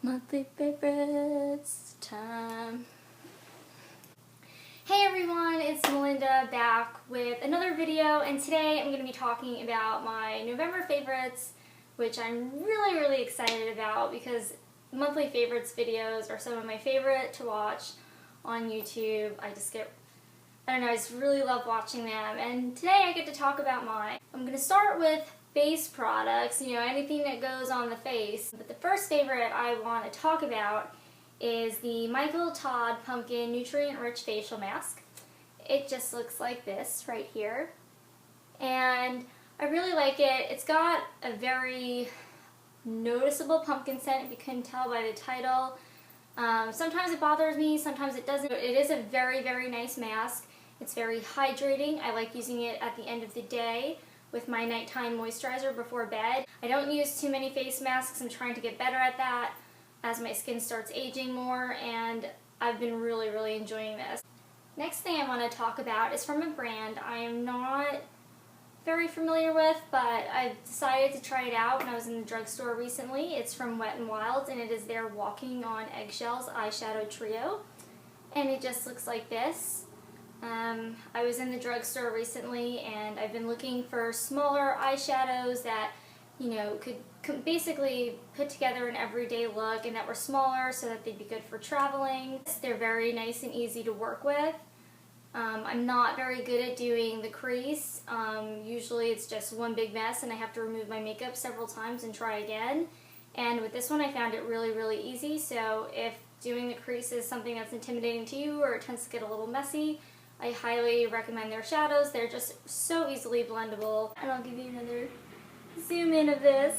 Monthly favorites time. Hey everyone, it's Melinda back with another video, and today I'm going to be talking about my November favorites, which I'm really excited about because monthly favorites videos are some of my favorite to watch on YouTube. I just really love watching them, and today I get to talk about mine. I'm going to start with face products, anything that goes on the face. But the first favorite I want to talk about is the Michael Todd Pumpkin Nutrient Rich Facial Mask. It just looks like this right here. And I really like it. It's got a very noticeable pumpkin scent, if you couldn't tell by the title. Sometimes it bothers me, sometimes it doesn't. It is a very nice mask. It's very hydrating. I like using it at the end of the day with my nighttime moisturizer before bed. I don't use too many face masks. I'm trying to get better at that as my skin starts aging more, and I've been really enjoying this. Next thing I want to talk about is from a brand I am not very familiar with, but I've decided to try it out when I was in the drugstore recently. It's from Wet n Wild, and it is their Walking on Eggshells eyeshadow trio, and it just looks like this. I was in the drugstore recently, and I've been looking for smaller eyeshadows that could basically put together an everyday look, and that were smaller so that they'd be good for traveling. They're very nice and easy to work with. I'm not very good at doing the crease. Usually it's just one big mess and I have to remove my makeup several times and try again. And with this one I found it really easy, so if doing the crease is something that's intimidating to you or it tends to get a little messy, I highly recommend their shadows. They're just so easily blendable. And I'll give you another zoom in of this.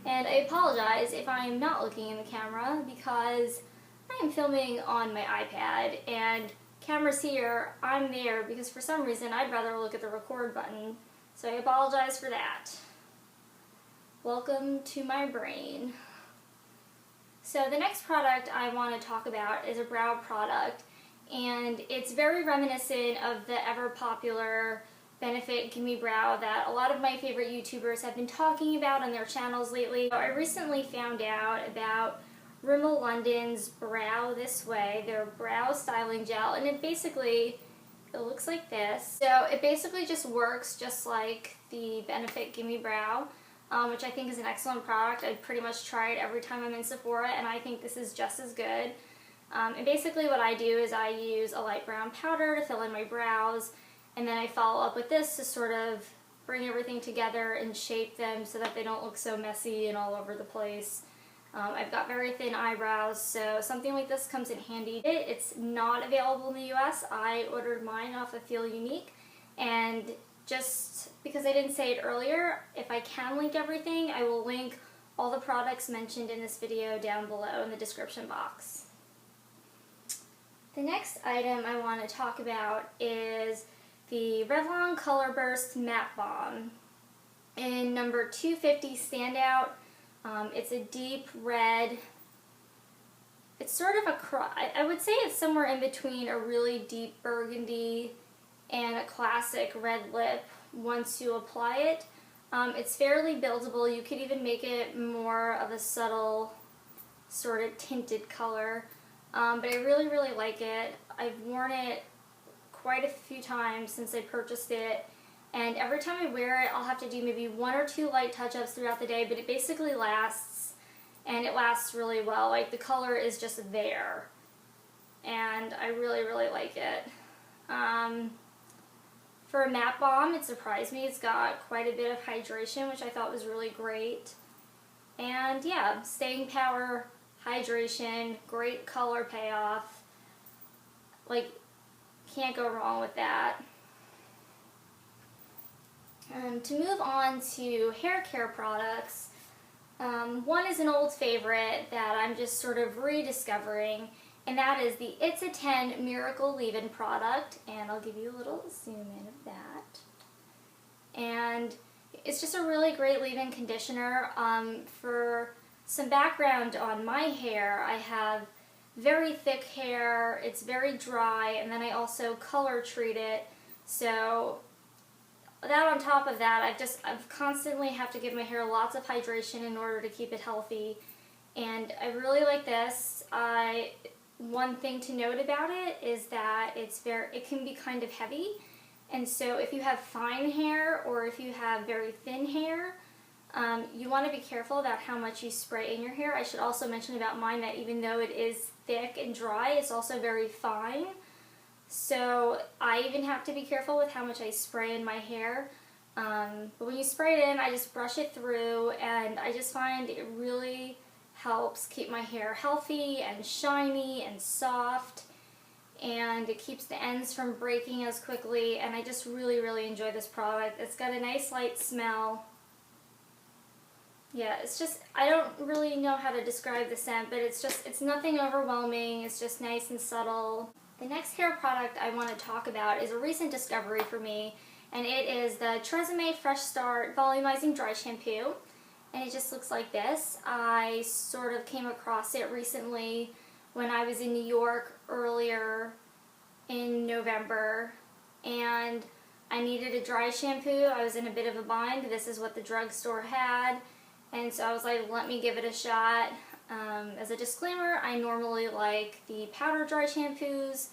And I apologize if I am not looking in the camera because I am filming on my iPad, and camera's here, I'm there, because for some reason I'd rather look at the record button. So I apologize for that. Welcome to my brain. So the next product I want to talk about is a brow product, and it's very reminiscent of the ever popular Benefit Gimme Brow that a lot of my favorite YouTubers have been talking about on their channels lately. So I recently found out about Rimmel London's Brow This Way, their brow styling gel, and it looks like this. So it basically just works just like the Benefit Gimme Brow, which I think is an excellent product. I pretty much try it every time I'm in Sephora, and I think this is just as good. And basically what I do is I use a light brown powder to fill in my brows, and then I follow up with this to sort of bring everything together and shape them so that they don't look so messy and all over the place. I've got very thin eyebrows, so something like this comes in handy. It's not available in the US. I ordered mine off of Feel Unique, and just because I didn't say it earlier, if I can link everything, I will link all the products mentioned in this video down below in the description box. The next item I want to talk about is the Revlon Color Burst Matte Balm in number 250 Standout. It's a deep red. It's sort of I would say it's somewhere in between a really deep burgundy and a classic red lip once you apply it. It's fairly buildable. You could even make it more of a subtle sort of tinted color. But I really like it. I've worn it quite a few times since I purchased it, and every time I wear it I'll have to do maybe 1 or 2 light touch-ups throughout the day, but it basically lasts, and it lasts really well. Like, the color is just there, and I really like it. For a matte balm, it surprised me. It's got quite a bit of hydration, which I thought was really great. And yeah, staying power, hydration, great color payoff. Like, can't go wrong with that. To move on to hair care products, one is an old favorite that I'm just sort of rediscovering, and that is the It's a 10 Miracle Leave-In product, and I'll give you a little zoom in of that. And it's just a really great leave-in conditioner. For some background on my hair, I have very thick hair, it's very dry, and then I also color treat it, so that on top of that, I've constantly have to give my hair lots of hydration in order to keep it healthy. And I really like this. One thing to note about it is that it can be kind of heavy. And so if you have fine hair or if you have very thin hair, you want to be careful about how much you spray in your hair. I should also mention about mine that even though it is thick and dry, it's also very fine. So I even have to be careful with how much I spray in my hair. But when you spray it in, I just brush it through, and I just find it really helps keep my hair healthy and shiny and soft, and it keeps the ends from breaking as quickly, and I just really, really enjoy this product. It's got a nice light smell. Yeah, it's just, I don't really know how to describe the scent, but it's nothing overwhelming. It's just nice and subtle. The next hair product I want to talk about is a recent discovery for me, and it is the Tresemme Fresh Start Volumizing Dry Shampoo. And it just looks like this. I sort of came across it recently when I was in New York earlier in November, and I needed a dry shampoo. I was in a bit of a bind. This is what the drugstore had, and so I was like, let me give it a shot. As a disclaimer, I normally like the powder dry shampoos,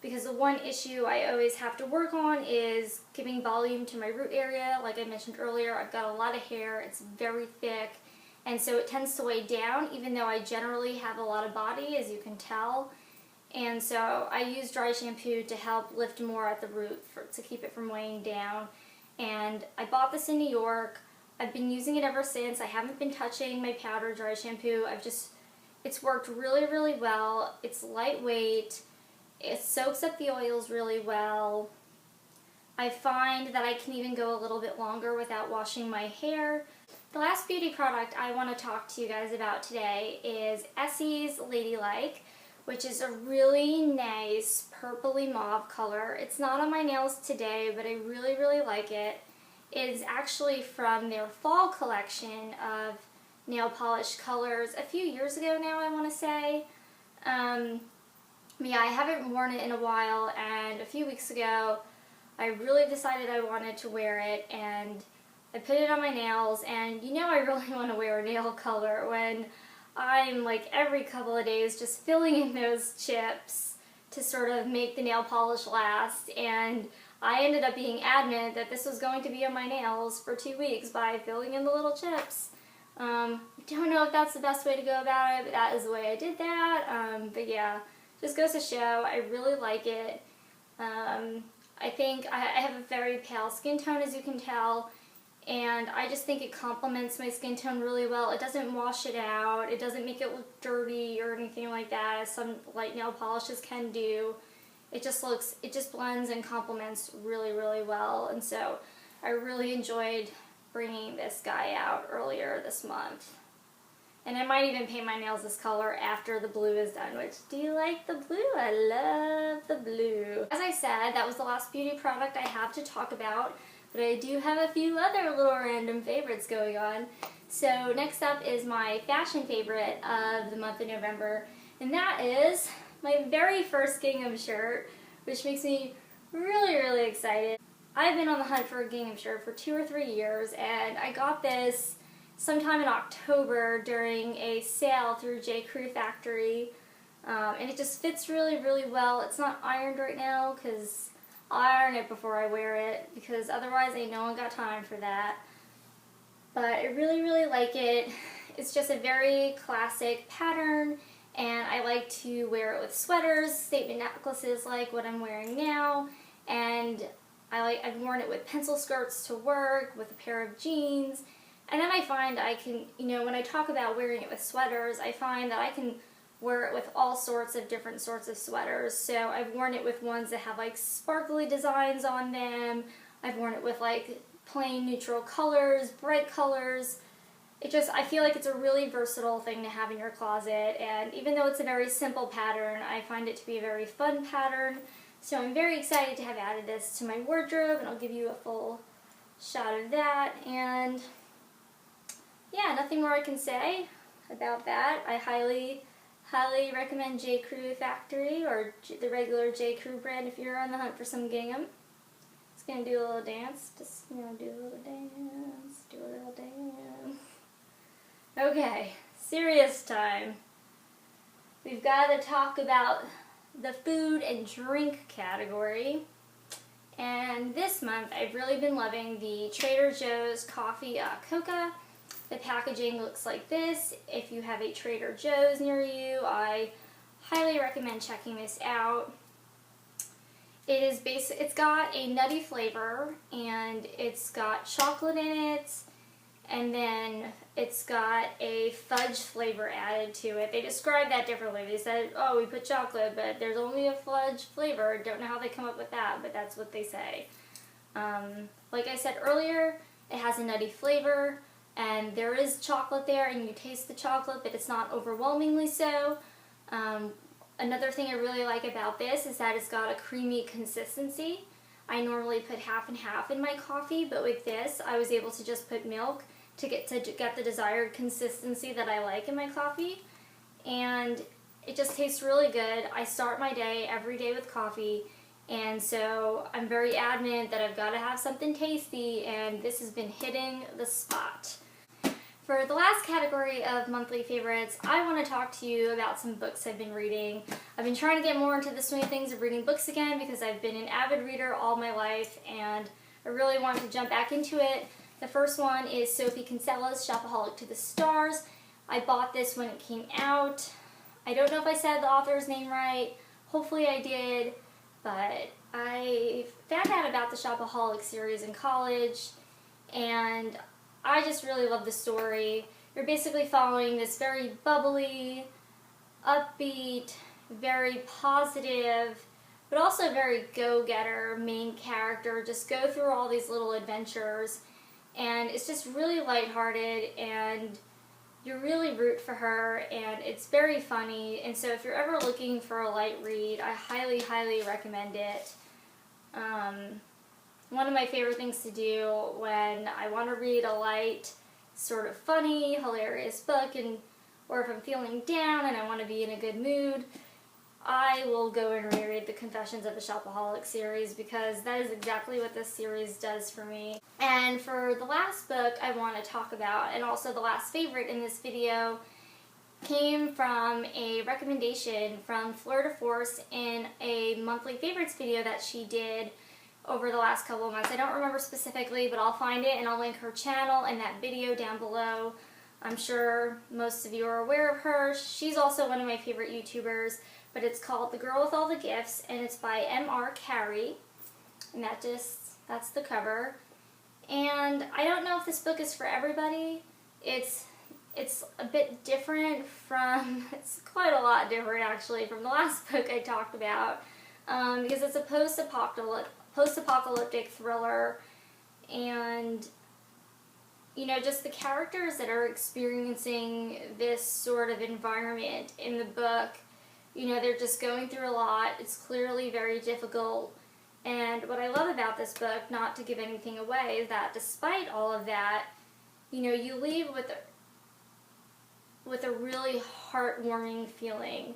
because the one issue I always have to work on is giving volume to my root area. Like I mentioned earlier, I've got a lot of hair, it's very thick, and so it tends to weigh down, even though I generally have a lot of body, as you can tell. And so I use dry shampoo to help lift more at the root to keep it from weighing down. And I bought this in New York. I've been using it ever since. I haven't been touching my powder dry shampoo. It's worked really, really well. It's lightweight. It soaks up the oils really well. I find that I can even go a little bit longer without washing my hair. The last beauty product I want to talk to you guys about today is Essie's Ladylike, which is a really nice purpley mauve color. It's not on my nails today, but I really, really like it. It is actually from their fall collection of nail polish colors a few years ago now, I want to say. Yeah, I haven't worn it in a while, and a few weeks ago I really decided I wanted to wear it, and I put it on my nails, and you know I really want to wear a nail color when I'm like every couple of days just filling in those chips to sort of make the nail polish last, and I ended up being adamant that this was going to be on my nails for 2 weeks by filling in the little chips. Don't know if that's the best way to go about it, but that is the way I did that. But yeah, just goes to show I really like it. I think I have a very pale skin tone, as you can tell, and I just think it complements my skin tone really well. It doesn't wash it out, it doesn't make it look dirty or anything like that, as some light nail polishes can do. It just blends and complements really, really well, and so I really enjoyed bringing this guy out earlier this month. And I might even paint my nails this color after the blue is done, which, do you like the blue? I love the blue. As I said, that was the last beauty product I have to talk about, but I do have a few other little random favorites going on. So next up is my fashion favorite of the month of November, and that is my very first gingham shirt, which makes me really, really excited. I've been on the hunt for a gingham shirt for 2 or 3 years, and I got this sometime in October during a sale through J. Crew Factory, and it just fits really, really well. It's not ironed right now because I'll iron it before I wear it, because otherwise ain't no one got time for that. But I really, really like it. It's just a very classic pattern, and I like to wear it with sweaters, statement necklaces like what I'm wearing now, and I've worn it with pencil skirts to work, with a pair of jeans. And then I find I can, when I talk about wearing it with sweaters, I find that I can wear it with all sorts of different sorts of sweaters. So I've worn it with ones that have like sparkly designs on them. I've worn it with like plain neutral colors, bright colors. I feel like it's a really versatile thing to have in your closet. And even though it's a very simple pattern, I find it to be a very fun pattern. So I'm very excited to have added this to my wardrobe, and I'll give you a full shot of that. And yeah, nothing more I can say about that. I highly, highly recommend J. Crew Factory, or the regular J. Crew brand, if you're on the hunt for some gingham. Just gonna do a little dance. Just gonna do a little dance. Do a little dance. Okay, serious time. We've got to talk about the food and drink category. And this month, I've really been loving the Trader Joe's Coffee Coca. The packaging looks like this. If you have a Trader Joe's near you, I highly recommend checking this out. It's got a nutty flavor, and it's got chocolate in it, and then it's got a fudge flavor added to it. They described that differently. They said, oh, we put chocolate, but there's only a fudge flavor. Don't know how they come up with that, but that's what they say. Like I said earlier, it has a nutty flavor, and there is chocolate there, and you taste the chocolate, but it's not overwhelmingly so. Another thing I really like about this is that it's got a creamy consistency. I normally put half and half in my coffee, but with this, I was able to just put milk to get the desired consistency that I like in my coffee. And it just tastes really good. I start my day every day with coffee, and so I'm very adamant that I've got to have something tasty, and this has been hitting the spot. For the last category of monthly favorites, I want to talk to you about some books I've been reading. I've been trying to get more into the swing of things of reading books again because I've been an avid reader all my life, and I really want to jump back into it. The first one is Sophie Kinsella's Shopaholic to the Stars. I bought this when it came out. I don't know if I said the author's name right. Hopefully I did, but I found out about the Shopaholic series in college, and I just really love the story. You're basically following this very bubbly, upbeat, very positive, but also very go-getter main character. Just go through all these little adventures, and it's just really lighthearted, and you really root for her, and it's very funny. And so if you're ever looking for a light read, I highly, highly recommend it. One of my favorite things to do when I want to read a light, sort of funny, hilarious book, or if I'm feeling down and I want to be in a good mood, I will go and reread the Confessions of a Shopaholic series, because that is exactly what this series does for me. And for the last book I want to talk about, and also the last favorite in this video, came from a recommendation from Fleur de Force in a monthly favorites video that she did over the last couple of months. I don't remember specifically, but I'll find it and I'll link her channel and that video down below. I'm sure most of you are aware of her. She's also one of my favorite YouTubers, but it's called The Girl with All the Gifts, and it's by M.R. Carey, and that's the cover. And I don't know if this book is for everybody. It's a bit different from, it's quite a lot different actually from the last book I talked about, because it's a post-apocalyptic thriller, and you know, just the characters that are experiencing this sort of environment in the book, you know, they're just going through a lot. It's clearly very difficult, and what I love about this book, not to give anything away, is that despite all of that, you know, you leave with a really heartwarming feeling.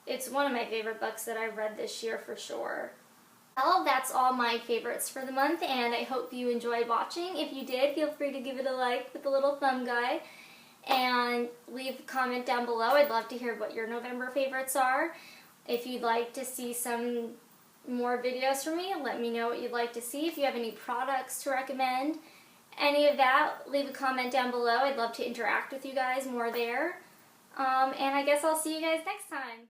It's one of my favorite books that I've read this year for sure. Well, that's all my favorites for the month, and I hope you enjoyed watching. If you did, feel free to give it a like with the little thumb guy, and leave a comment down below. I'd love to hear what your November favorites are. If you'd like to see some more videos from me, let me know what you'd like to see. If you have any products to recommend, any of that, leave a comment down below. I'd love to interact with you guys more there. And I guess I'll see you guys next time.